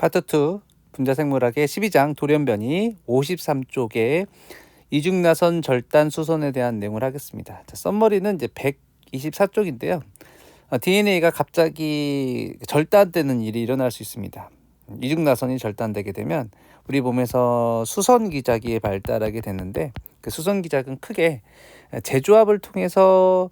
파트 2 분자생물학의 12장 돌연변이 53쪽에 이중나선 절단 수선에 대한 내용을 하겠습니다. 자, 썸머리는 이제 124쪽인데요. DNA가 갑자기 절단되는 일이 일어날 수 있습니다. 이중나선이 절단되게 되면 우리 몸에서 수선기작이 발달하게 되는데, 그 수선기작은 크게 재조합을 통해서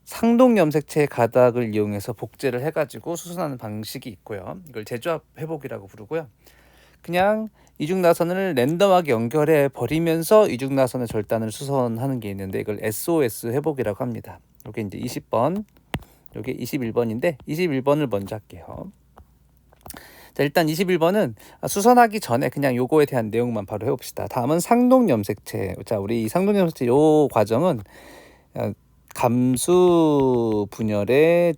상동염색체 가닥을 이용해서 복제를 해가지고 수선하는 방식이 있고요. 이걸 재조합 회복이라고 부르고요. 그냥 이중나선을 랜덤하게 연결해 버리면서 이중나선의 절단을 수선하는 게 있는데, 이걸 SOS 회복이라고 합니다. 이게 이제 20번, 이게 21번인데 21번을 먼저 할게요. 자, 일단 21번은 수선하기 전에 그냥 요거에 대한 내용만 바로 해봅시다. 다음은 상동염색체. 자, 우리 상동염색체 요 과정은 감수 분열의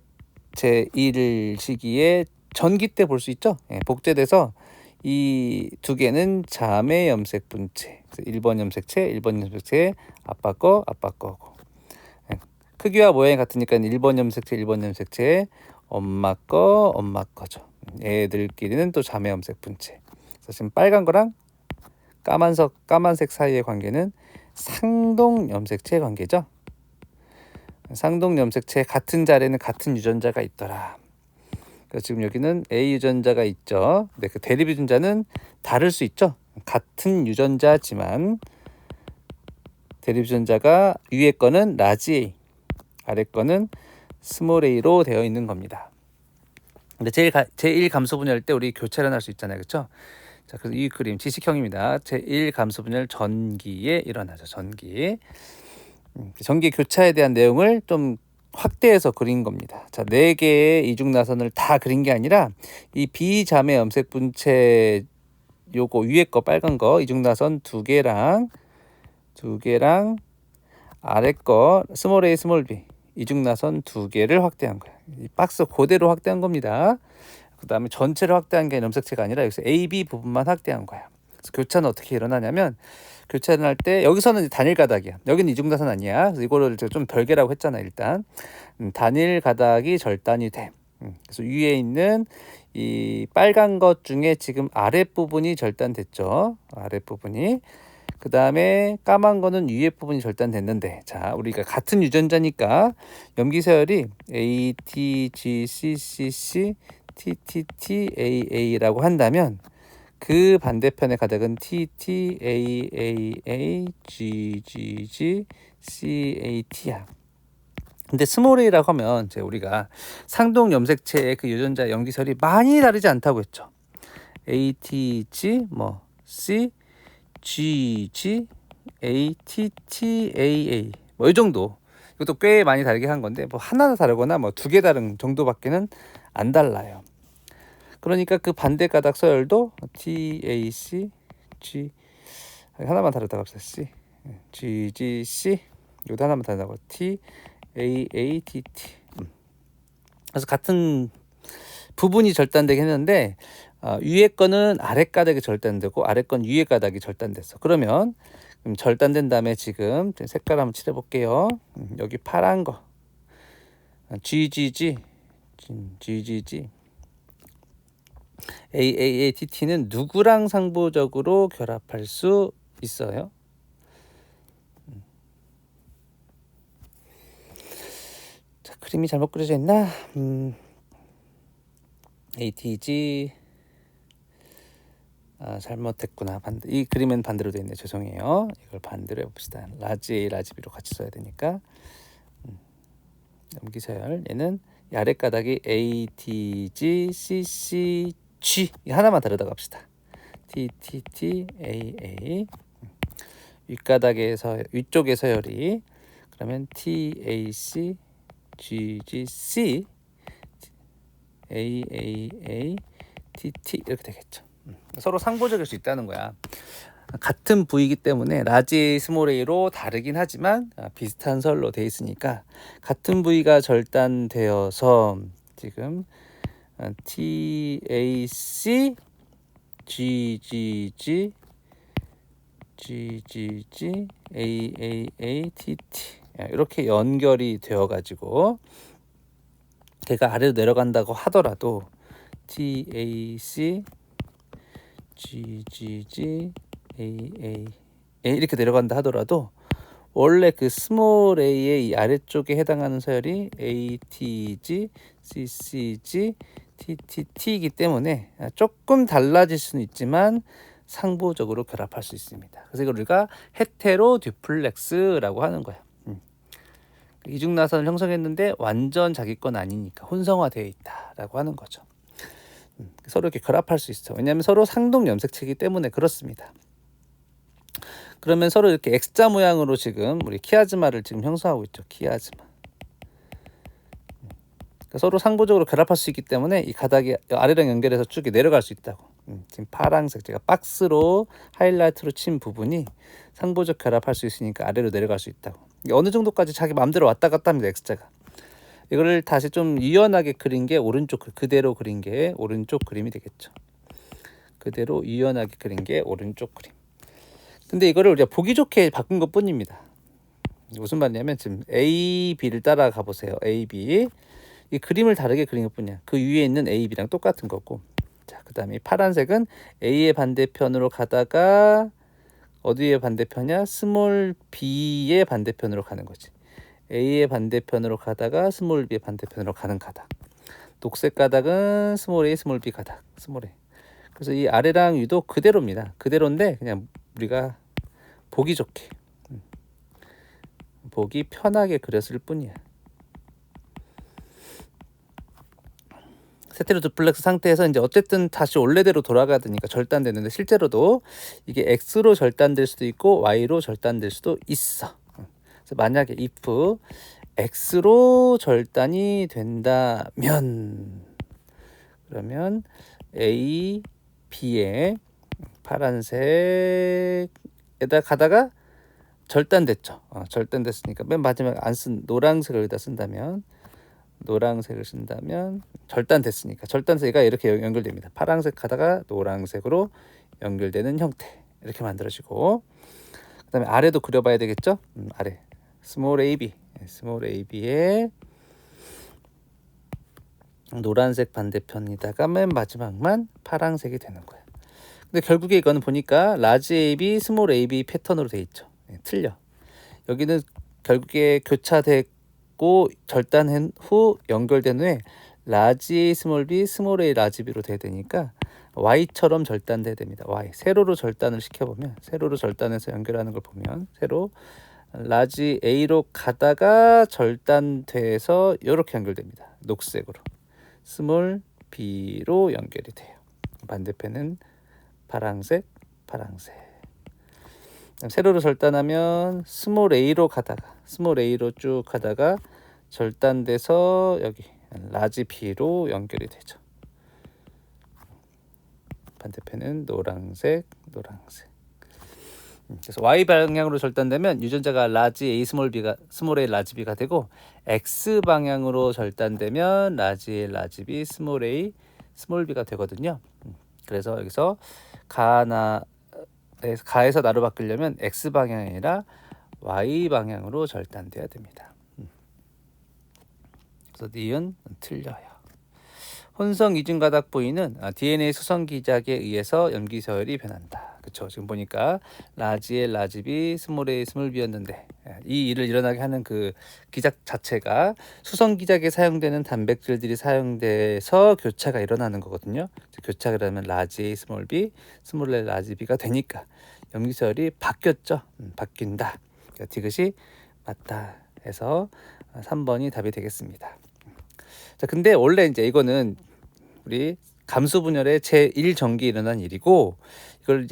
제1 시기에 전기 때 볼 수 있죠. 복제돼서 이 두 개는 자매 염색 분체. 1번 염색체, 1번 염색체, 아빠 거고. 크기와 모양이 같으니까 1번 염색체, 1번 염색체, 엄마 거죠. 애들끼리는 또 자매 염색 분체. 그래서 지금 빨간 거랑 까만색 사이의 관계는 상동 염색체 관계죠. 상동 염색체 같은 자리에는 같은 유전자가 있더라. 그래서 지금 여기는 A 유전자가 있죠. 근데 그 대립 유전자는 다를 수 있죠. 같은 유전자지만 대립 유전자가 위에 거는 라지 A, 아래 거는 스몰 a로 되어 있는 겁니다. 근데 제1 감소 분열 때 우리 교차를 할 수 있잖아요. 그렇죠? 자, 그래서 이 그림 지식형입니다. 제1 감소 분열 전기에 일어나죠. 전기 교차에 대한 내용을 좀 확대해서 그린 겁니다. 자, 4개의 이중나선을 다 그린 게 아니라 이 비자매 염색 분체 요거 위에 거 빨간 거 이중나선 2개랑 아래 거 스몰 a 스몰 b 이중나선 2개를 확대한 거야. 이 박스 그대로 확대한 겁니다. 그 다음에 전체를 확대한 게 염색체가 아니라 여기서 A, B 부분만 확대한 거야. 그래서 교차는 어떻게 일어나냐면, 교차를 할 때 여기서는 단일 가닥이야. 여기는 이중나선 아니야. 그래서 이거를 좀 별개라고 했잖아. 일단 단일 가닥이 절단이 돼. 그래서 위에 있는 이 빨간 것 중에 지금 아랫부분이 절단됐죠. 아랫부분이. 그 다음에 까만 거는 위에 부분이 절단됐는데, 자, 우리가 같은 유전자니까 염기서열이 A, T, G, C, C, C, T, T, T, A, A라고 한다면 그 반대편의 가닥은 T, T, A, A, A, G, G, G, C, A, T야. 근데 스몰 a라고 하면 이제 우리가 상동 염색체의 그 유전자 염기설이 많이 다르지 않다고 했죠. A, T, G, C, G, G, A, T, T, A, A 이 정도. 이것도 꽤 많이 다르게 한 건데 하나 다르거나 2개 다른 정도밖에는 안 달라요. 그러니까 그 반대 가닥 서열도 T, A, C, G 하나만 다르다고 합시다. C, G, G, C 이것도 하나만 다르다고 T, A, A, T, T. 그래서 같은 부분이 절단되긴 했는데 위에 거는 아래 가닥이 절단되고 아래 건 위에 가닥이 절단됐어. 그러면 절단된 다음에 지금 색깔 한번 칠해볼게요. 여기 파란 거 GGG AAATT는 누구랑 상부적으로 결합할 수 있어요? 자, 그림이 잘못 그려져 있나? ATG 잘못했구나. 이 그림은 반대로 되어 있네. 죄송해요. 이걸 반대로 해봅시다. 라지 A, 라지 B로 같이 써야 되니까. 염기서열 얘는 아래 가닥이 A, T, G, C, C, G 하나만 다르다고 합시다. T, T, T, A, A. 윗가닥에서 위쪽의 서열이 그러면 T, A, C, G, G, C, A, A, A, T, T 이렇게 되겠죠. 서로 상보적일 수 있다는 거야. 같은 부위이기 때문에 라지 스몰 a로 다르긴 하지만 비슷한 설로 돼 있으니까 같은 부위가 절단되어서 지금 TAC GGG GGG AAA TT 이렇게 연결이 되어 가지고 걔가 아래로 내려간다고 하더라도 TAC A 이렇게 내려간다 하더라도 원래 그 스몰 a의 이 아래쪽에 해당하는 서열이 A, T, G, C, C, G, T, T, T이기 때문에 조금 달라질 수는 있지만 상부적으로 결합할 수 있습니다. 그래서 이걸 우리가 헤테로 듀플렉스라고 하는 거야. 이중나선을 형성했는데 완전 자기 건 아니니까 혼성화되어 있다라고 하는 거죠. 서로 이렇게 결합할 수 있어. 왜냐하면 서로 상동 염색체이기 때문에 그렇습니다. 그러면 서로 이렇게 X자 모양으로 지금 우리 키아즈마를 지금 형성하고 있죠. 키아즈마. 그러니까 서로 상부적으로 결합할 수 있기 때문에 이 가닥이 아래랑 연결해서 쭉 내려갈 수 있다고. 지금 파란색 제가 박스로 하이라이트로 친 부분이 상부적 결합할 수 있으니까 아래로 내려갈 수 있다고. 어느 정도까지 자기 마음대로 왔다 갔다 합니다. X자가. 이거를 다시 좀 유연하게 그린 게 오른쪽, 그대로 그린 게 오른쪽 그림이 되겠죠. 그대로 유연하게 그린 게 오른쪽 그림. 근데 이거를 우리가 보기 좋게 바꾼 것 뿐입니다. 무슨 말이냐면 지금 A, B를 따라가 보세요. A, B. 이 그림을 다르게 그린 것 뿐이야. 그 위에 있는 A, B랑 똑같은 거고. 자, 그 다음에 파란색은 A의 반대편으로 가다가 어디의 반대편이야? 스몰 B의 반대편으로 가는 거지. A의 반대편으로 가다가 스몰 B의 반대편으로 가는 가닥. 녹색 가닥은 스몰 A, 스몰 B 가닥. 스몰 A. 그래서 이 아래랑 위도 그대로입니다. 그대로인데 그냥 우리가 보기 좋게, 보기 편하게 그렸을 뿐이야. 세테로 듀플렉스 상태에서 이제 어쨌든 다시 원래대로 돌아가야 되니까 절단되는데 실제로도 이게 X로 절단될 수도 있고 Y로 절단될 수도 있어. 그래서 만약에 if X로 절단이 된다면 그러면 A, B에 파란색에다 가다가 절단됐죠. 절단됐으니까 맨 마지막에 안 쓴 노란색을 여기다 쓴다면 노란색을 쓴다면 절단됐으니까 절단돼서 얘가 이렇게 연결됩니다. 파란색 하다가 노란색으로 연결되는 형태 이렇게 만들어지고 그 다음에 아래도 그려봐야 되겠죠. 아래 스몰 AB 스몰 AB에 노란색 반대편이다가 맨 마지막만 파란색이 되는 거예요. 근데 결국에 이거는 보니까 라지 AB 스몰 AB 패턴으로 돼 있죠. 틀려. 여기는 결국에 교차됐고 절단한 후 연결된 후에 라지 A 스몰 B 스몰 A 라지 B로 돼야 되니까 Y처럼 절단돼야 됩니다. Y 세로로 절단을 시켜보면 세로로 절단해서 연결하는 걸 보면 세로 라지 A로 가다가 절단돼서 이렇게 연결됩니다. 녹색으로 스몰 B로 연결이 돼요. 반대편은 파란색 세로로 절단하면 스몰 A로 가다가 스몰 A로 쭉 가다가 절단돼서 여기 라지 B로 연결이 되죠. 반대편은 노란색 그래서 Y 방향으로 절단되면 유전자가 라지 A 스몰 B가 스몰 A 라지 B가 되고 X 방향으로 절단되면 라지 A 라지 B 스몰 A 스몰 B가 되거든요. 그래서 여기서 가에서 나로 바꾸려면 X 방향이 아니라 Y 방향으로 절단돼야 됩니다. 그래서 니은 틀려요. 혼성 이중 가닥 부위는 DNA 수성 기작에 의해서 염기 서열이 변한다. 그렇죠. 지금 보니까 라지 A, 라지 B, 스몰 A, 스몰 B였는데 이 일을 일어나게 하는 그 기작 자체가 수성 기작에 사용되는 단백질들이 사용돼서 교차가 일어나는 거거든요. 교차가 일어나면 라지 A, 스몰 B, 스몰 A, 라지 B가 되니까 염기 서열이 바뀌었죠. 바뀐다. 디귿이 맞다 해서 3번이 답이 되겠습니다. 자, 근데 원래 이제 이거는 우리 감수 분열의 제1전기 일어난 일이고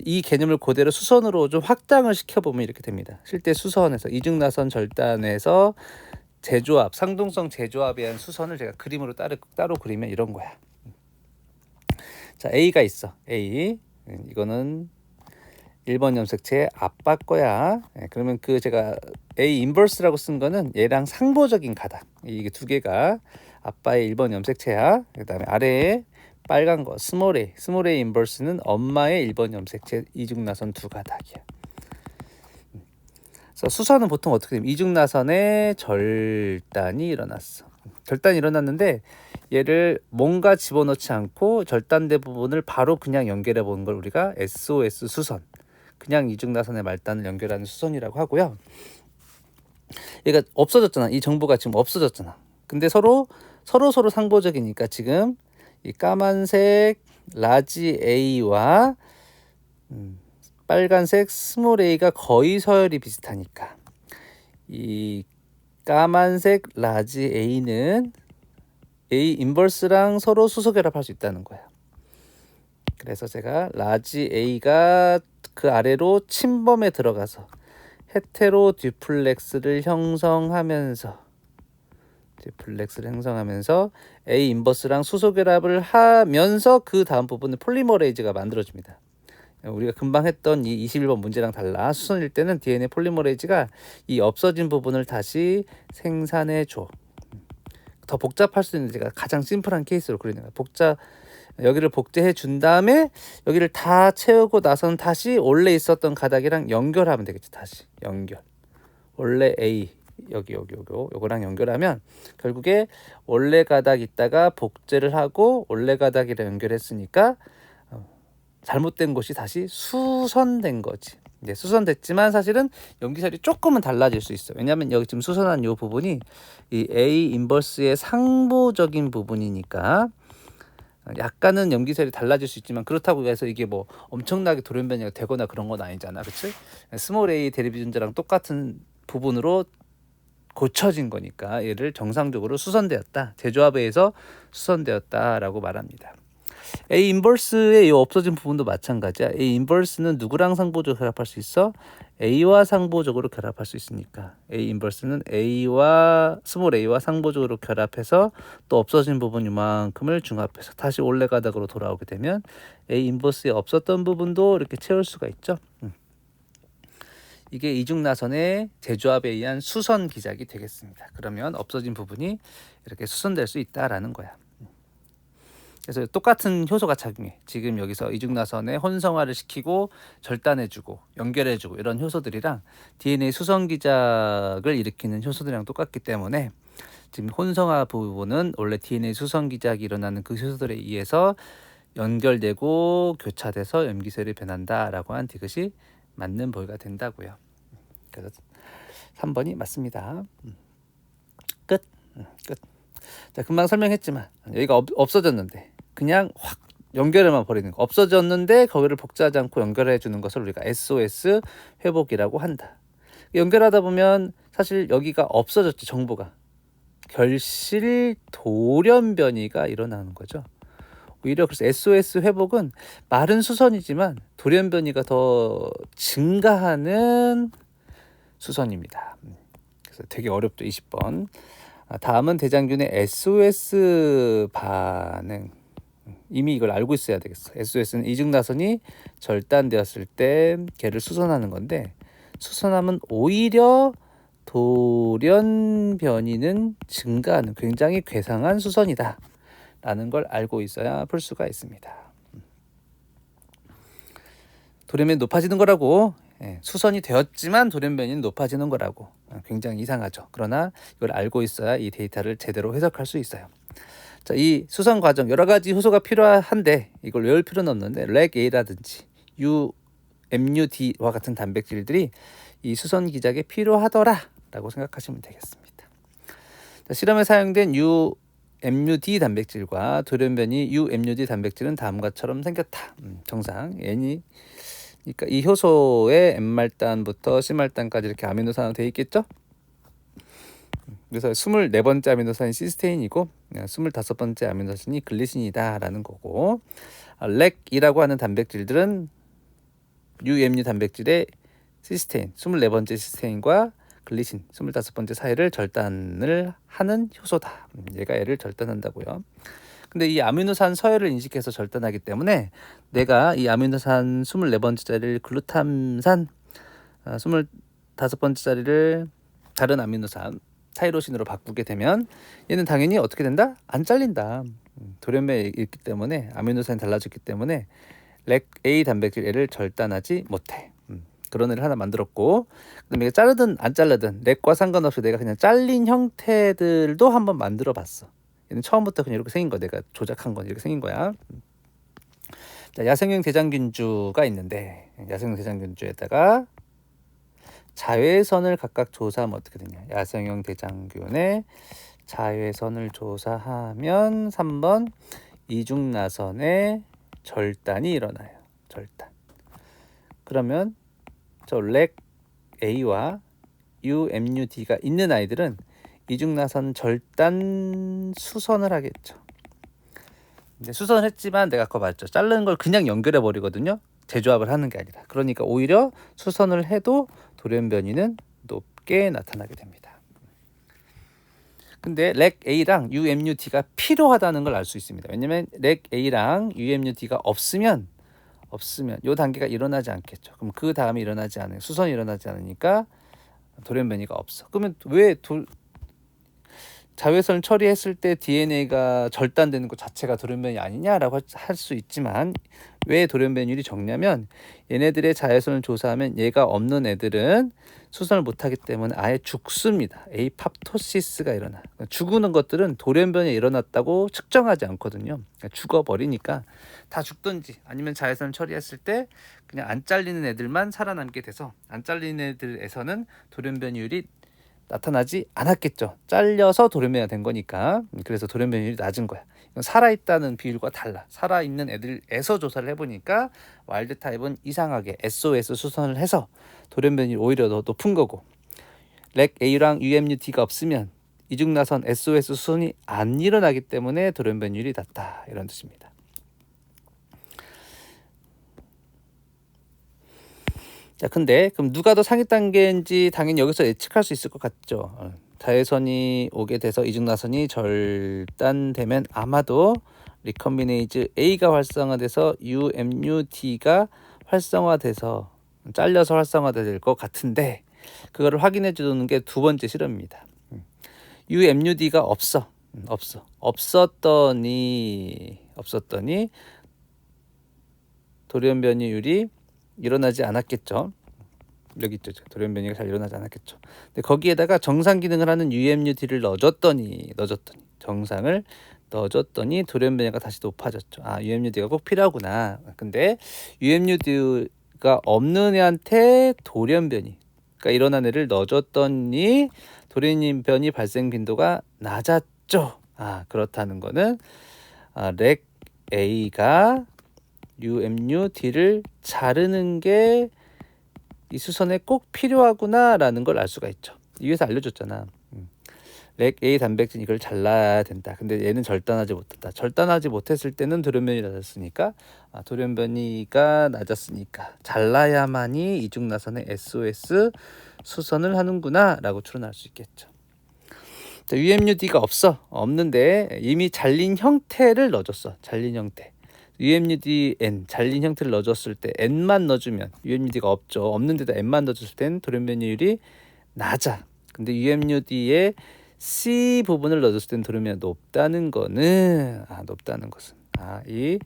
이 개념을 그대로 수선으로 좀 확장을 시켜보면 이렇게 됩니다. 실제 수선에서 이중나선 절단에서 재조합, 상동성 재조합에 의한 수선을 제가 그림으로 따로 그리면 이런 거야. 자, A가 있어. A 이거는 1번 염색체의 아빠 거야. 그러면 그 제가 A 인버스라고 쓴 거는 얘랑 상보적인 가닥. 이게 두 개가 아빠의 1번 염색체야. 그다음에 아래에 빨간 거 스몰 A 인버스는 엄마의 1번 염색체 이중나선 두 가닥이야. 그래서 수선은 보통 어떻게 되면 이중나선의 절단이 일어났어. 절단이 일어났는데 얘를 뭔가 집어넣지 않고 절단된 부분을 바로 그냥 연결해 보는 걸 우리가 SOS 수선, 그냥 이중나선의 말단을 연결하는 수선이라고 하고요. 얘가 없어졌잖아. 이 정보가 지금 없어졌잖아. 근데 서로 상보적이니까 지금 이 까만색 라지 A와 빨간색 스몰 a가 거의 서열이 비슷하니까 이 까만색 라지 A는 A 인버스랑 서로 수소 결합할 수 있다는 거야. 그래서 제가 라지 A가 그 아래로 침범에 들어가서 헤테로 듀플렉스를 형성하면서 A 인버스랑 수소 결합을 하면서 그 다음 부분은 폴리머레이즈가 만들어집니다. 우리가 금방 했던 이 21번 문제랑 달라 수선일 때는 DNA 폴리머레이즈가 이 없어진 부분을 다시 생산해 줘. 더 복잡할 수 있는 제가 가장 심플한 케이스로 그리는 거예요. 여기를 복제해 준 다음에 여기를 다 채우고 나서는 다시 원래 있었던 가닥이랑 연결하면 되겠죠. 다시 연결. 원래 A 요거랑 연결하면 결국에 원래 가닥 있다가 복제를 하고 원래 가닥이랑 연결했으니까 잘못된 곳이 다시 수선된 거지. 이제 수선됐지만 사실은 염기살이 조금은 달라질 수 있어. 왜냐하면 여기 지금 수선한 이 부분이 이 A 인버스의 상보적인 부분이니까 약간은 염기살이 달라질 수 있지만 그렇다고 해서 이게 뭐 엄청나게 돌연변이가 되거나 그런 건 아니잖아, 그렇지? 스몰 A 대립유전자랑 똑같은 부분으로 고쳐진 거니까 얘를 정상적으로 수선되었다, 제조합에 의해서 수선되었다라고 말합니다. A 인버스의 이 없어진 부분도 마찬가지야. A 인버스는 누구랑 상보적으로 결합할 수 있어? A와 상보적으로 결합할 수 있으니까 A 인버스는 스몰 A와 상보적으로 결합해서 또 없어진 부분 이만큼을 중합해서 다시 원래 가닥으로 돌아오게 되면 A 인버스에 없었던 부분도 이렇게 채울 수가 있죠. 이게 이중나선의 제조합에 의한 수선 기작이 되겠습니다. 그러면 없어진 부분이 이렇게 수선될 수 있다라는 거야. 그래서 똑같은 효소가 작용해. 지금 여기서 이중나선의 혼성화를 시키고 절단해주고 연결해주고 이런 효소들이랑 DNA 수선 기작을 일으키는 효소들이랑 똑같기 때문에 지금 혼성화 부분은 원래 DNA 수선 기작이 일어나는 그 효소들에 의해서 연결되고 교차돼서 염기셀이 변한다라고 한 이것이 맞는 보기가 된다고요. 그래서 3번이 맞습니다. 끝. 자, 금방 설명했지만 여기가 없어졌는데 그냥 확 연결해만 버리는 거. 없어졌는데 거기를 복제하지 않고 연결해 주는 것을 우리가 SOS 회복이라고 한다. 연결하다 보면 사실 여기가 없어졌죠. 정보가. 결실 돌연변이가 일어나는 거죠. 오히려 그래서 SOS 회복은 말은 수선이지만 돌연변이가 더 증가하는 수선입니다. 그래서 되게 어렵죠. 20번. 다음은 대장균의 SOS 반응. 이미 이걸 알고 있어야 되겠어. SOS는 이중나선이 절단되었을 때 걔를 수선하는 건데 수선하면 오히려 돌연변이는 증가하는 굉장히 괴상한 수선이다 라는 걸 알고 있어야 풀 수가 있습니다. 돌연변이 높아지는 거라고, 수선이 되었지만 돌연변이는 높아지는 거라고. 굉장히 이상하죠. 그러나 이걸 알고 있어야 이 데이터를 제대로 해석할 수 있어요. 자, 이 수선 과정 여러 가지 효소가 필요한데 이걸 외울 필요는 없는데 렉A라든지 MUD와 같은 단백질들이 이 수선 기작에 필요하더라라고 생각하시면 되겠습니다. 자, 실험에 사용된 MUD 단백질과 돌연변이 UMUD 단백질은 다음과처럼 생겼다. 정상 N이 그러니까 이 효소의 N말단부터 C말단까지 이렇게 아미노산으로 되어 있겠죠? 그래서 24번째 아미노산이 시스테인이고 25번째 아미노산이 글리신이다라는 거고, 렉이라고 하는 단백질들은 UMU 단백질의 시스테인 24번째 시스테인과 글리신 25번째 사이를 절단을 하는 효소다. 얘가 얘를 절단한다고요. 근데 이 아미노산 서열을 인식해서 절단하기 때문에 내가 이 아미노산 24번째짜리를 글루탐산 25번째짜리를 다른 아미노산 타이로신으로 바꾸게 되면 얘는 당연히 어떻게 된다? 안 잘린다. 돌연변이 있기 때문에 아미노산이 달라졌기 때문에 렉A 단백질 얘를 절단하지 못해. 그런 애를 하나 만들었고, 그다음에 자르든 안 자르든 렉과 상관없이 내가 그냥 잘린 형태들도 한번 만들어 봤어. 얘는 처음부터 그냥 이렇게 생긴 거, 내가 조작한 건 이렇게 생긴 거야. 자, 야생형 대장균주가 있는데 야생형 대장균주에다가 자외선을 각각 조사하면 어떻게 되냐. 야생형 대장균의 자외선을 조사하면 3번 이중나선의 절단이 일어나요. 절단. 그러면 저 렉 A와 UMUD가 있는 아이들은 이중나선 절단 수선을 하겠죠. 근데 수선을 했지만 내가 아까 말했죠. 자르는 걸 그냥 연결해 버리거든요. 재조합을 하는 게 아니라. 그러니까 오히려 수선을 해도 돌연변이는 높게 나타나게 됩니다. 근데 렉 A랑 UMUD가 필요하다는 걸 알 수 있습니다. 왜냐면 렉 A랑 UMUD가 없으면 이 단계가 일어나지 않겠죠. 그럼 그 다음에 일어나지 않은 수선이 일어나지 않으니까 돌연변이가 없어. 그러면 왜 자외선을 처리했을 때 DNA가 절단되는 것 자체가 돌연변이 아니냐라고 할 수 있지만 왜 돌연변이율이 적냐면 얘네들의 자외선을 조사하면 얘가 없는 애들은 수선을 못하기 때문에 아예 죽습니다. 에이팝토시스가 일어나. 죽는 것들은 돌연변이 일어났다고 측정하지 않거든요. 그러니까 죽어버리니까 다 죽든지 아니면 자외선을 처리했을 때 그냥 안 잘리는 애들만 살아남게 돼서 안 잘리는 애들에서는 돌연변이율이 나타나지 않았겠죠. 잘려서 돌연변이가 된 거니까. 그래서 돌연변이율이 낮은 거야. 이건 살아있다는 비율과 달라. 살아있는 애들에서 조사를 해보니까 와일드 타입은 이상하게 SOS 수선을 해서 돌연변이율이 오히려 더 높은 거고, 렉 A랑 UMUD가 없으면 이중나선 SOS 수선이 안 일어나기 때문에 돌연변이율이 낮다, 이런 뜻입니다. 자, 근데 그럼 누가 더 상위 단계인지 당연히 여기서 예측할 수 있을 것 같죠. 자외선이 오게 돼서 이중나선이 절단되면 아마도 리컴비네이즈 A가 활성화돼서 UMUD가 활성화돼서 잘려서 활성화될 것 같은데, 그거를 확인해 주는 게 두 번째 실험입니다. UMUD가 없었더니 돌연변이율이 일어나지 않았겠죠. 여기 있죠. 돌연변이가 잘 일어나지 않았겠죠. 근데 거기에다가 정상 기능을 하는 UMUD를 넣어줬더니 정상을 넣어줬더니 돌연변이가 다시 높아졌죠. 아, UMUD가 꼭 필요하구나. 근데 UMUD가 없는 애한테 돌연변이가 일어난 애를 넣어줬더니 돌연변이 발생 빈도가 낮았죠. 아, 그렇다는 거는 렉 A가 UMUD를 자르는 게 이 수선에 꼭 필요하구나라는 걸 알 수가 있죠. 위에서 알려줬잖아. 렉 A 단백질 이걸 잘라야 된다. 근데 얘는 절단하지 못했다. 절단하지 못했을 때는 돌연변이 낮았으니까, 돌연변이가 낮았으니까 잘라야만이 이중나선의 SOS 수선을 하는구나라고 추론할 수 있겠죠. 자, UMUD가 없는데 이미 잘린 형태를 넣어줬어. 잘린 형태. UMUD-N 잘린 형태를 넣어줬을 때 N만 넣어주면, UMUD가 없는 데다 N만 넣어줬을 땐 돌연변이율이 낮아. 근데 UMUD의 C 부분을 넣어줬을 땐 돌연변이가 높다는 것은 이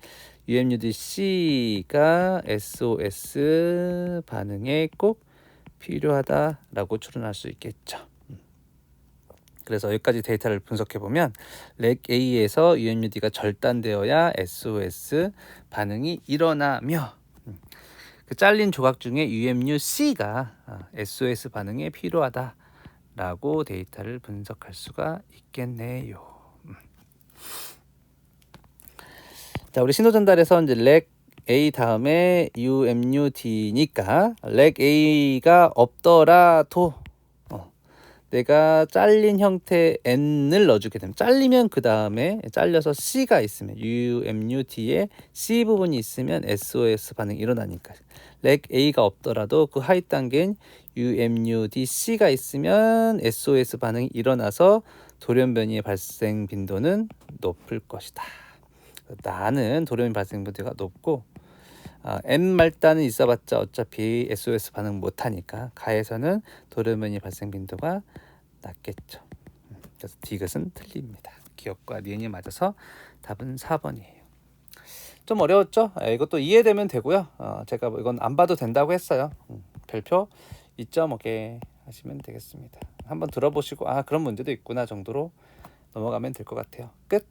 UMUD-C가 SOS 반응에 꼭 필요하다라고 추론할 수 있겠죠. 그래서 여기까지 데이터를 분석해보면 렉 A에서 UMUD가 절단되어야 SOS 반응이 일어나며, 그 잘린 조각 중에 UMU-C가 SOS 반응에 필요하다라고 데이터를 분석할 수가 있겠네요. 자, 우리 신호 전달에서 이제 렉 A 다음에 UMUD니까 렉 A가 없더라도 내가 잘린 형태 N을 넣어주게 되면, 잘리면 그 다음에 잘려서 C가 있으면, UMUD에 C 부분이 있으면 SOS 반응이 일어나니까 렉 A가 없더라도 그 하위 단계인 UMUD-C가 있으면 SOS 반응이 일어나서 돌연변이의 발생 빈도는 높을 것이다. 나는 돌연변이 발생 빈도가 높고, N-말단은 있어봤자 어차피 SOS 반응 못하니까 가에서는 돌연변이 발생 빈도가 낮겠죠. 그래서 디귿은 틀립니다. 기억과 니은이 맞아서 답은 4번이에요. 좀 어려웠죠? 이것도 이해되면 되고요. 제가 이건 안 봐도 된다고 했어요. 별표 2.5개 하시면 되겠습니다. 한번 들어보시고 그런 문제도 있구나 정도로 넘어가면 될 것 같아요. 끝.